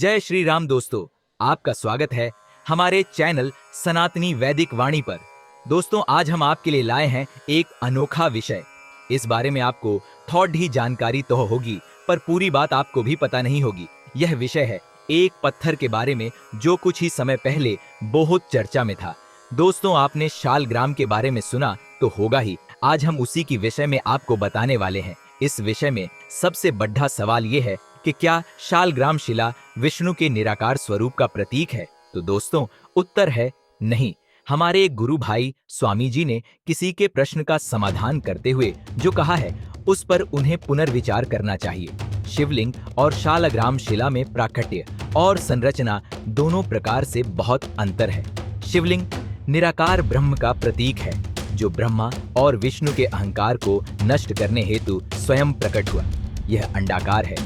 जय श्री राम दोस्तों, आपका स्वागत है हमारे चैनल सनातनी वैदिक वाणी पर। दोस्तों, आज हम आपके लिए लाए हैं एक अनोखा विषय। इस बारे में आपको थोड़ी ही जानकारी तो होगी, पर पूरी बात आपको भी पता नहीं होगी। यह विषय है एक पत्थर के बारे में जो कुछ ही समय पहले बहुत चर्चा में था। दोस्तों, आपने शालग्राम के बारे में सुना तो होगा ही। आज हम उसी की विषय में आपको बताने वाले हैं। इस विषय में सबसे बड़ा सवाल यह है कि क्या शालग्राम शिला विष्णु के निराकार स्वरूप का प्रतीक है? तो दोस्तों, उत्तर है नहीं। हमारे एक गुरु भाई स्वामी जी ने किसी के प्रश्न का समाधान करते हुए जो कहा है, उस पर उन्हें पुनर्विचार करना चाहिए। शिवलिंग और शालग्राम शिला में प्राकट्य और संरचना दोनों प्रकार से बहुत अंतर है। शिवलिंग निराकार ब्रह्म का प्रतीक है, जो ब्रह्मा और विष्णु के अहंकार को नष्ट करने हेतु स्वयं प्रकट हुआ। यह अंडाकार है,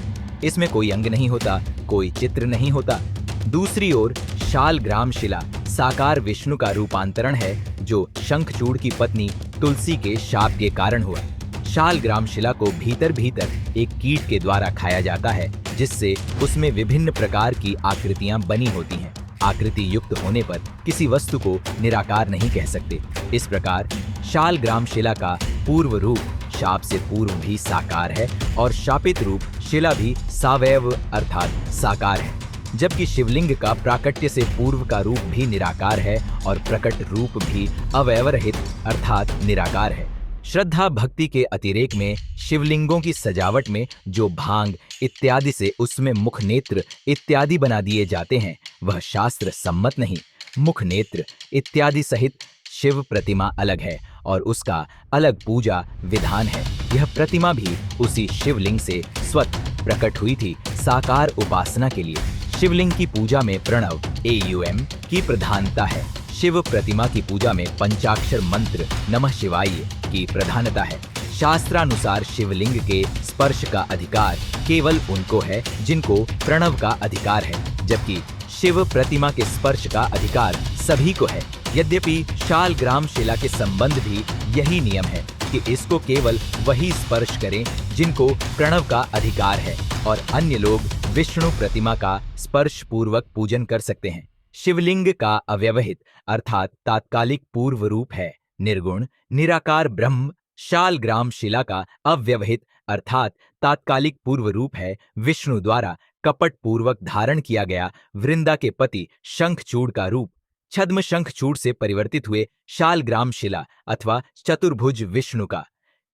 इसमें कोई अंग नहीं होता, कोई चित्र नहीं होता। दूसरी ओर शालग्राम शिला साकार विष्णु का रूपांतरण है, जो शंखचूड़ की पत्नी तुलसी के शाप के कारण हुआ। शालग्राम शिला को भीतर भीतर एक कीट के द्वारा खाया जाता है, जिससे उसमें विभिन्न प्रकार की आकृतियां बनी होती हैं। आकृति युक्त होने पर किसी वस्तु को निराकार नहीं कह सकते। इस प्रकार शालग्राम शिला का पूर्व रूप शाप से पूर्व भी साकार है और शापित रूप शिला भी सावयव अर्थात साकार है, जबकि शिवलिंग का प्राकट्य से पूर्व का रूप भी निराकार है और प्रकट रूप भी अवयवरहित अर्थात निराकार है। श्रद्धा भक्ति के अतिरेक में शिवलिंगों की सजावट में जो भांग इत्यादि से उसमें मुख नेत्र इत्यादि बना दिए जाते हैं, वह शास्त्र सम्मत नहीं। मुख नेत्र इत्यादि सहित शिव प्रतिमा अलग है और उसका अलग पूजा विधान है। यह प्रतिमा भी उसी शिवलिंग से स्वतः प्रकट हुई थी, साकार उपासना के लिए। शिवलिंग की पूजा में प्रणव AUM की प्रधानता है। शिव प्रतिमा की पूजा में पंचाक्षर मंत्र नमः शिवाय की प्रधानता है। शास्त्रानुसार शिवलिंग के स्पर्श का अधिकार केवल उनको है जिनको प्रणव का अधिकार है, जबकि शिव प्रतिमा के स्पर्श का अधिकार सभी को है। यद्यपि शालग्राम शिला के संबंध भी यही नियम है कि इसको केवल वही स्पर्श करें जिनको प्रणव का अधिकार है, और अन्य लोग विष्णु प्रतिमा का स्पर्श पूर्वक पूजन कर सकते हैं। शिवलिंग का अव्यवहित अर्थात तात्कालिक पूर्व रूप है निर्गुण निराकार ब्रह्म। शालग्राम शिला का अव्यवहित अर्थात तात्कालिक पूर्व रूप है विष्णु द्वारा कपट पूर्वक धारण किया गया वृंदा के पति शंखचूड़ का रूप। छद्म शंखचूड़ से परिवर्तित हुए शालग्राम शिला अथवा चतुर्भुज विष्णु का,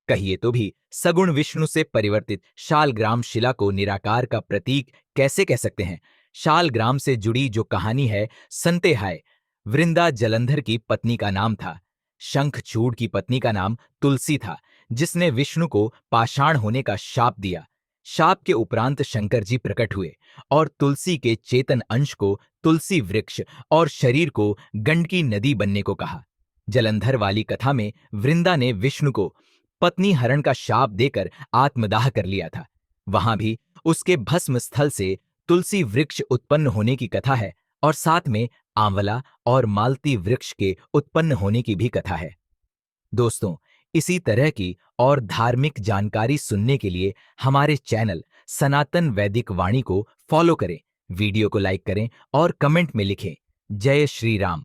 कहिए तो भी सगुण विष्णु से परिवर्तित शालग्राम शिला को निराकार का प्रतीक कैसे कह सकते हैं? शालग्राम से जुड़ी जो कहानी है, संतेहाय वृंदा जलंधर की पत्नी का नाम था। शंखचूड़ की पत्नी का नाम तुलसी था, जिसने विष्णु को पाषाण होने का शाप दिया। शाप के उपरांत शंकर जी प्रकट हुए और तुलसी के चेतन अंश को तुलसी वृक्ष और शरीर को गंडकी नदी बनने को कहा। जलंधर वाली कथा में वृंदा ने विष्णु को पत्नी हरण का शाप देकर आत्मदाह कर लिया था। वहां भी उसके भस्म स्थल से तुलसी वृक्ष उत्पन्न होने की कथा है, और साथ में आंवला और मालती वृक्ष के उत्पन्न होने की भी कथा है। दोस्तों, इसी तरह की और धार्मिक जानकारी सुनने के लिए हमारे चैनल सनातन वैदिक वाणी को फॉलो करें, वीडियो को लाइक करें और कमेंट में लिखें जय श्री राम।